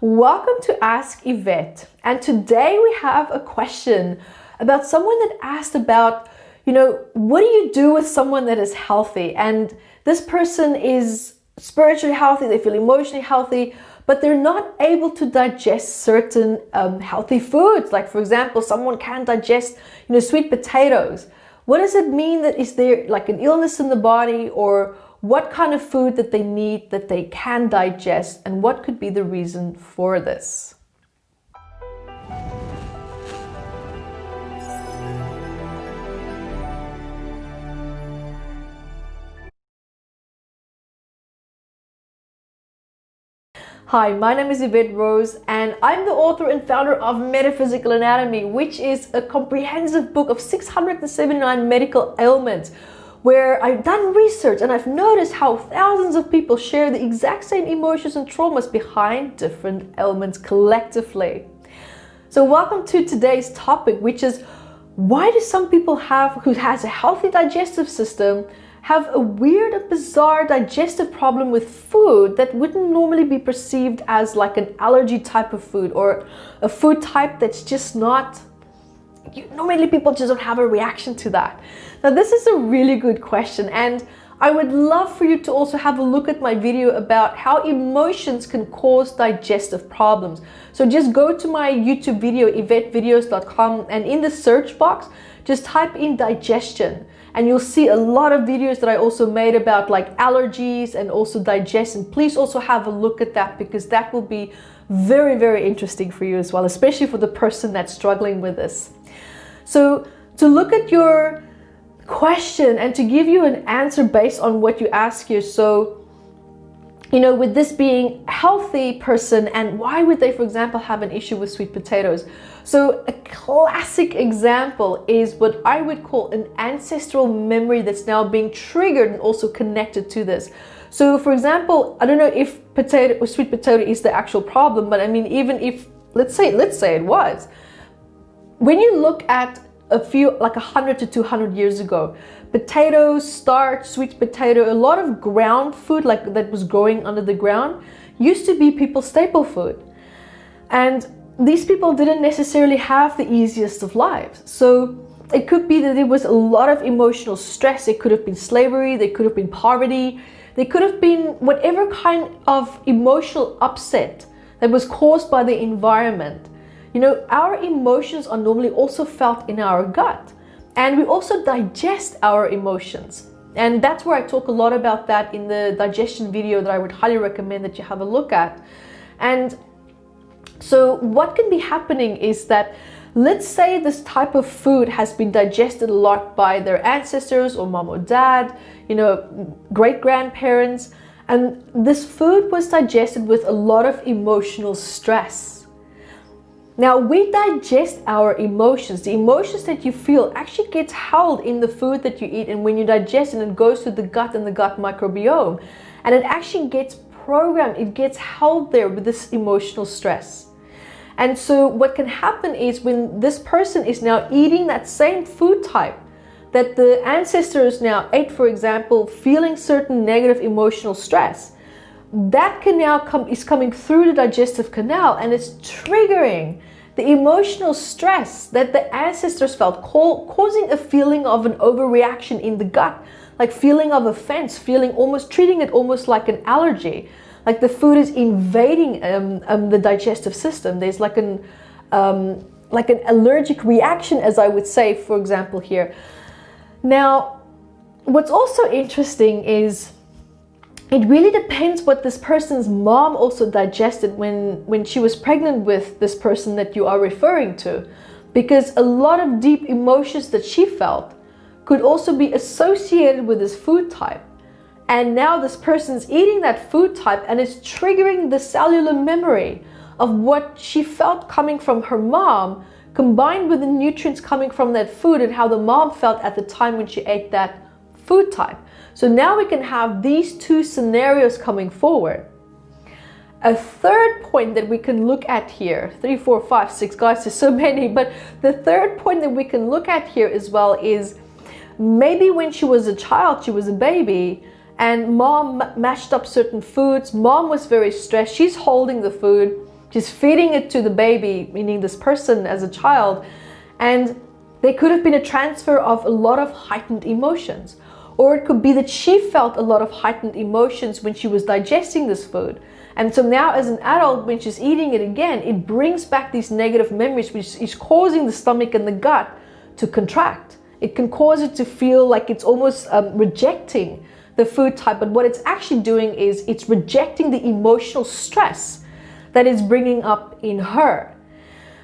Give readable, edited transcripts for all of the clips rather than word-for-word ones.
Welcome to Ask Evette, and today we have a question about someone that asked about, what do you do with someone that is healthy? And this person is spiritually healthy, they feel emotionally healthy, but they're not able to digest certain healthy foods. Like, for example, someone can't digest, sweet potatoes. What does it mean? That is there like an illness in the body, or what kind of food that they need that they can digest, and what could be the reason for this? Hi, my name is Evette Rose, and I'm the author and founder of Metaphysical Anatomy, which is a comprehensive book of 679 medical ailments, where I've done research and I've noticed how thousands of people share the exact same emotions and traumas behind different ailments collectively. So welcome to today's topic, which is, why do some people who has a healthy digestive system have a weird and bizarre digestive problem with food that wouldn't normally be perceived as like an allergy type of food, or a food type that's just not, normally people just don't have a reaction to that? Now, this is a really good question, and I would love for you to also have a look at my video about how emotions can cause digestive problems. So just go to my YouTube video, evettevideos.com, and in the search box, just type in digestion, and you'll see a lot of videos that I also made about like allergies and also digestion. Please also have a look at that, because that will be very, very interesting for you as well, especially for the person that's struggling with this. So to look at your question and to give you an answer based on what you ask here. So, with this being a healthy person, and why would they, for example, have an issue with sweet potatoes? So a classic example is what I would call an ancestral memory that's now being triggered and also connected to this. So for example, I don't know if sweet potato is the actual problem, but I mean, even if, let's say it was, when you look at a few, like 100 to 200 years ago, potatoes, starch, sweet potato, a lot of ground food like that was growing under the ground used to be people's staple food. And these people didn't necessarily have the easiest of lives. So it could be that there was a lot of emotional stress. It could have been slavery, there could have been poverty, there could have been whatever kind of emotional upset that was caused by the environment. Our emotions are normally also felt in our gut, and we also digest our emotions. And that's where I talk a lot about that in the digestion video that I would highly recommend that you have a look at. And so what can be happening is that, let's say this type of food has been digested a lot by their ancestors or mom or dad, great-grandparents, and this food was digested with a lot of emotional stress. Now, we digest our emotions. The emotions that you feel actually gets held in the food that you eat, and when you digest it, it goes to the gut and the gut microbiome, and it actually gets programmed, it gets held there with this emotional stress. And so what can happen is, when this person is now eating that same food type that the ancestors now ate, for example, feeling certain negative emotional stress, that can now is coming through the digestive canal, and it's triggering the emotional stress that the ancestors felt, causing a feeling of an overreaction in the gut, like feeling of offense, treating it almost like an allergy, like the food is invading the digestive system. There's like an allergic reaction, as I would say, for example, here. Now, what's also interesting is, it really depends what this person's mom also digested when she was pregnant with this person that you are referring to, because a lot of deep emotions that she felt could also be associated with this food type. And now this person's eating that food type, and it's triggering the cellular memory of what she felt coming from her mom, combined with the nutrients coming from that food and how the mom felt at the time when she ate that food type. So now we can have these two scenarios coming forward. A third point that we can look at here, 3, 4, 5, 6, guys, there's so many, but the third point that we can look at here as well is, maybe when she was a child, she was a baby, and mom mashed up certain foods, mom was very stressed, she's holding the food, She's feeding it to the baby, meaning this person as a child, and there could have been a transfer of a lot of heightened emotions. Or it could be that she felt a lot of heightened emotions when she was digesting this food. And so now as an adult, when she's eating it again, it brings back these negative memories, which is causing the stomach and the gut to contract. It can cause it to feel like it's almost rejecting the food type. But what it's actually doing is it's rejecting the emotional stress that it's bringing up in her.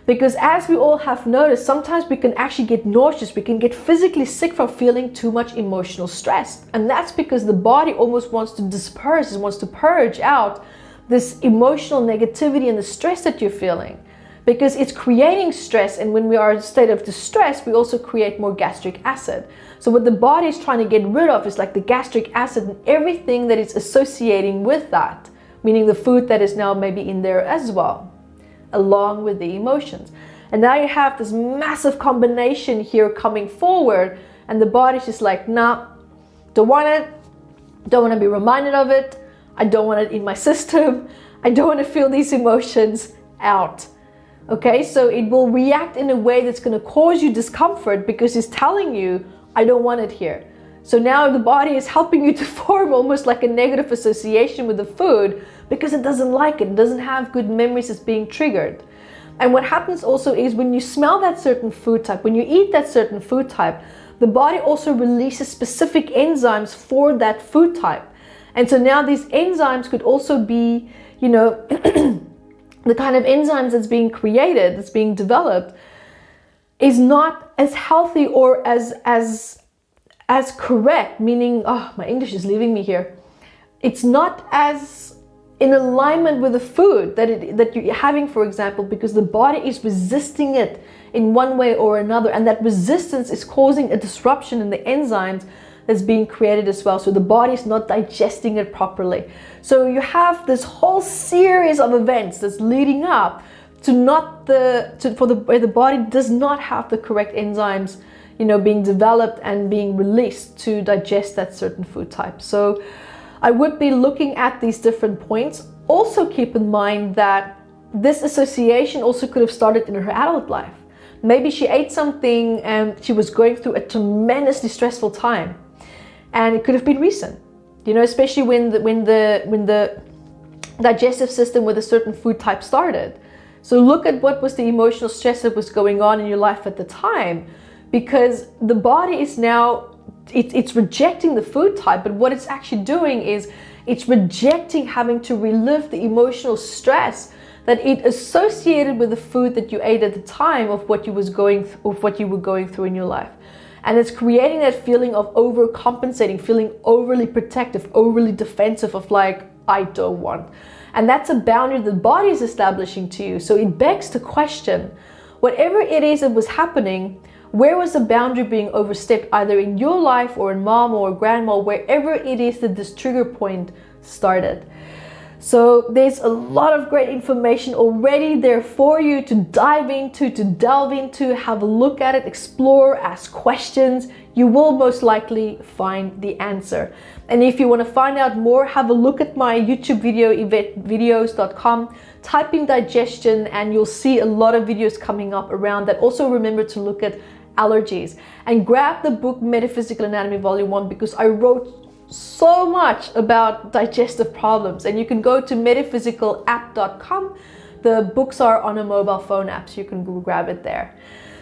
Because as we all have noticed, sometimes we can actually get nauseous, we can get physically sick from feeling too much emotional stress. And that's because the body almost wants to disperse, it wants to purge out this emotional negativity and the stress that you're feeling. Because it's creating stress, and when we are in a state of distress, we also create more gastric acid. So what the body is trying to get rid of is like the gastric acid and everything that it's associating with that, meaning the food that is now maybe in there as well, along with the emotions. And now you have this massive combination here coming forward, and the body's just like, nah, don't want it, don't want to be reminded of it, I don't want it in my system, I don't want to feel these emotions out. Okay, so it will react in a way that's going to cause you discomfort because it's telling you, I don't want it here. So now the body is helping you to form almost like a negative association with the food because it doesn't like it, it doesn't have good memories, it's being triggered. And what happens also is when you smell that certain food type, when you eat that certain food type, the body also releases specific enzymes for that food type. And so now these enzymes could also be, you know, the kind of enzymes that's being created, that's being developed, is not as healthy or as correct, meaning, oh, my English is leaving me here. It's not as in alignment with the food that you're having, for example, because the body is resisting it in one way or another, and that resistance is causing a disruption in the enzymes that's being created as well. So the body is not digesting it properly. So you have this whole series of events that's leading up to where the body does not have the correct enzymes, you know, being developed and being released to digest that certain food type. So I would be looking at these different points. Also keep in mind that this association also could have started in her adult life. Maybe she ate something and she was going through a tremendously stressful time. And it could have been recent, you know, especially when the digestive system with a certain food type started. So look at what was the emotional stress that was going on in your life at the time, because the body is now, it's rejecting the food type, but what it's actually doing is it's rejecting having to relive the emotional stress that it associated with the food that you ate at the time of what you were going through in your life. And it's creating that feeling of overcompensating, feeling overly protective, overly defensive of like, I don't want. And that's a boundary the body is establishing to you. So it begs to question, whatever it is that was happening, where was the boundary being overstepped, either in your life or in mom or grandma, wherever it is that this trigger point started. So there's a lot of great information already there for you to dive into, to delve into, have a look at it, explore, ask questions. You will most likely find the answer. And if you want to find out more, have a look at my YouTube video, evetterose.com. Type in digestion and you'll see a lot of videos coming up around that. Also remember to look at allergies and grab the book Metaphysical Anatomy Volume 1 because I wrote so much about digestive problems, and you can go to metaphysicalapp.com. The books are on a mobile phone app, so you can go grab it there.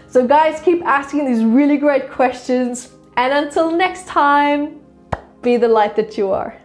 So guys, keep asking these really great questions, and until next time, be the light that you are.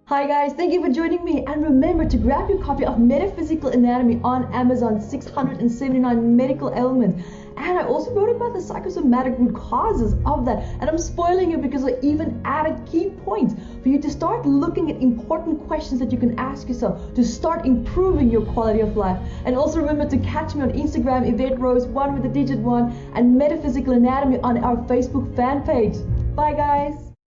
Hi guys, thank you for joining me, and remember to grab your copy of Metaphysical Anatomy on Amazon, 679 medical ailments. And I also wrote about the psychosomatic root causes of that, and I'm spoiling it because I even added key points for you to start looking at important questions that you can ask yourself to start improving your quality of life. And also remember to catch me on Instagram, Evette Rose, 1 with the digit 1, and Metaphysical Anatomy on our Facebook fan page. Bye guys!